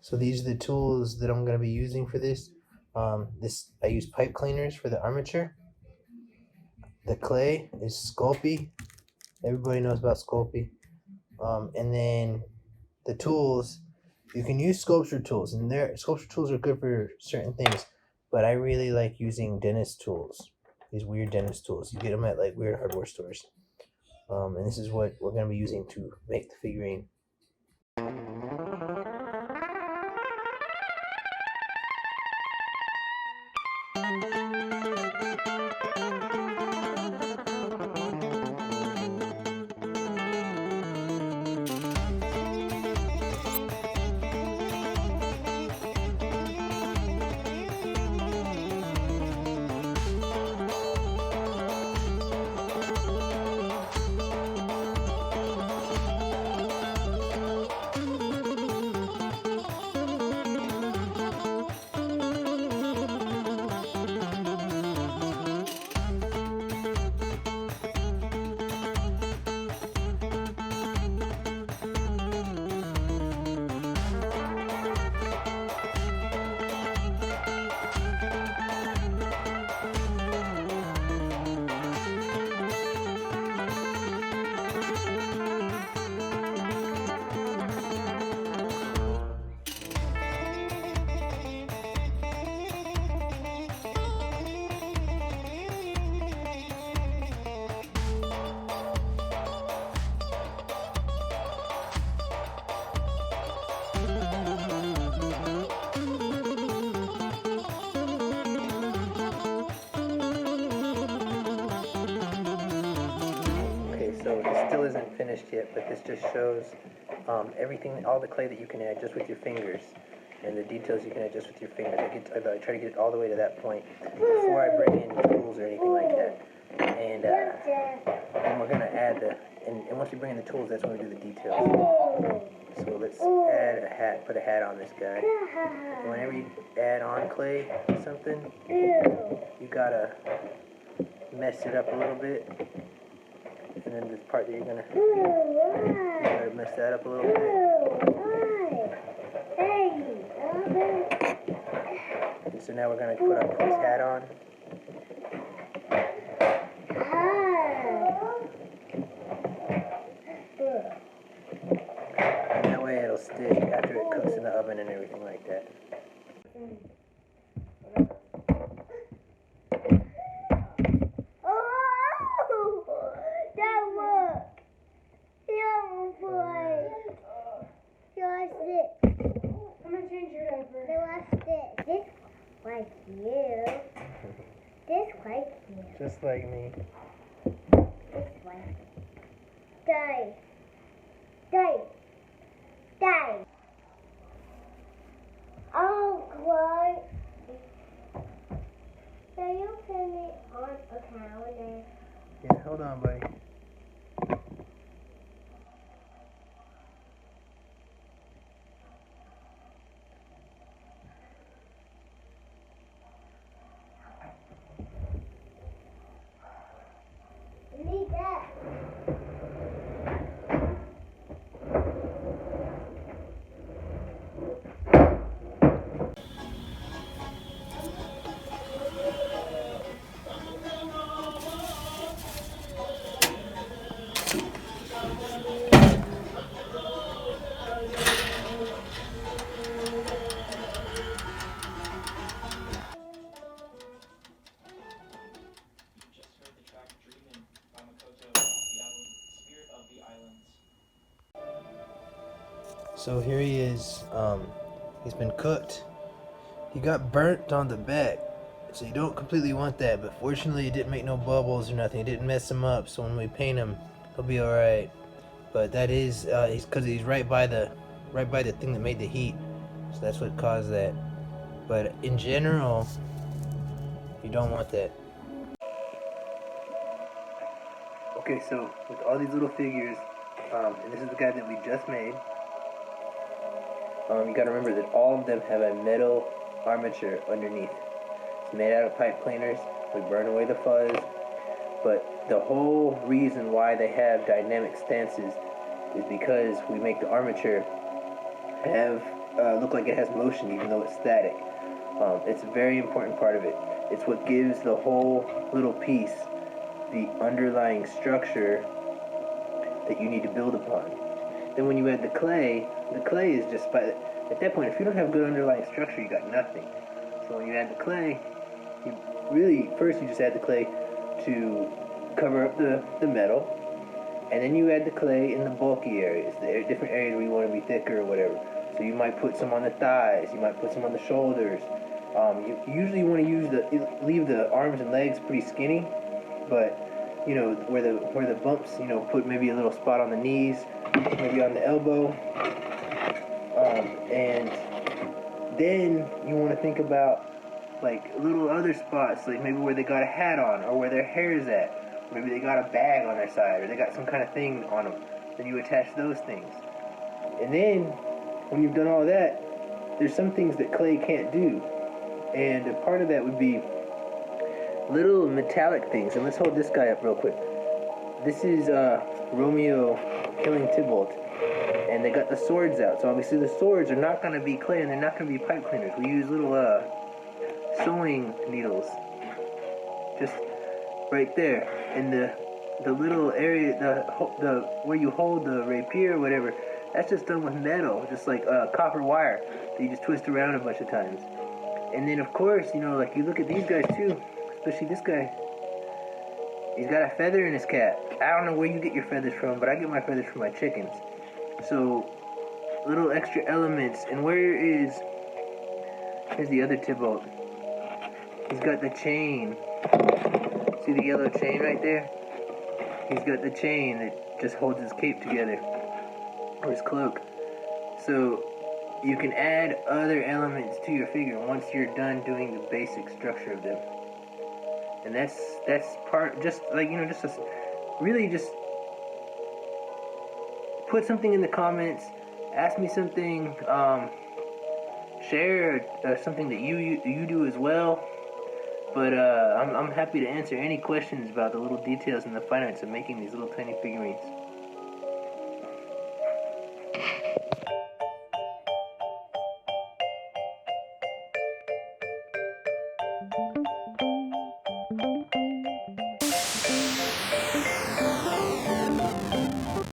So these are the tools that I'm going to be using for this. I use pipe cleaners for the armature. The clay is Sculpting. Everybody knows about Sculpting. And then the tools, you can use sculpture tools, and sculpture tools are good for certain things. But I really like using dentist tools. These weird dentist tools. You get them at like weird hardware stores. And this is what we're going to be using to make the figurine. So this still isn't finished yet, but this just shows everything, all the clay that you can add just with your fingers, and the details you can add just with your fingers. I try to get it all the way to that point before I bring in tools or anything like that. And then we're gonna add and once we bring in the tools, that's when we do the details. So let's add a hat, put a hat on this guy. And whenever you add on clay to something, you gotta mess it up a little bit. And then this part that you gotta mess that up a little bit. And so now we're gonna put this hat on. And that way it'll stick after it cooks in the oven and everything like that. Like you. This like you. Just like me. This like die. Die. Die. Oh, what? Can you put me on a calendar? Yeah, hold on, buddy. Need that. So here he is. He's been cooked. He got burnt on the back, so you don't completely want that. But fortunately, it didn't make no bubbles or nothing. It didn't mess him up. So when we paint him, he'll be all right. But that is because he's right by the thing that made the heat. So that's what caused that. But in general, you don't want that. Okay, so with all these little figures, and this is the guy that we just made. You gotta remember that all of them have a metal armature underneath. It's made out of pipe cleaners. We burn away the fuzz. But the whole reason why they have dynamic stances is because we make the armature have look like it has motion even though it's static. It's a very important part of it. It's what gives the whole little piece the underlying structure that you need to build upon. Then when you add the clay is just at that point, if you don't have good underlying structure, you got nothing. So when you add the clay, you really, first you just add the clay to cover up the metal, and then you add the clay in the bulky areas, the different areas where you want to be thicker or whatever. So you might put some on the thighs, you might put some on the shoulders. You usually want to leave the arms and legs pretty skinny, but you know, where the bumps, you know, put maybe a little spot on the knees, maybe on the elbow, and then you want to think about like little other spots, like maybe where they got a hat on, or where their hair is at, maybe they got a bag on their side, or they got some kind of thing on them. Then you attach those things, and then when you've done all that, there's some things that clay can't do, and a part of that would be little metallic things. And let's hold this guy up real quick. This is Romeo killing Tybalt, and they got the swords out. So obviously the swords are not going to be clay, and they're not going to be pipe cleaners. We use little sewing needles, just right there, and the little area, the where you hold the rapier or whatever. That's just done with metal, just like copper wire that you just twist around a bunch of times. And then of course, you know, like you look at these guys too. Especially this guy. He's got a feather in his cap. I don't know where you get your feathers from, but I get my feathers from my chickens. So, little extra elements. And here's the other Tybalt. He's got the chain. See the yellow chain right there? He's got the chain that just holds his cape together. Or his cloak. So, you can add other elements to your figure once you're done doing the basic structure of them. And that's part, just like, you know, really just put something in the comments, ask me something, share something that you do as well. But I'm happy to answer any questions about the little details and the finance of making these little tiny figurines.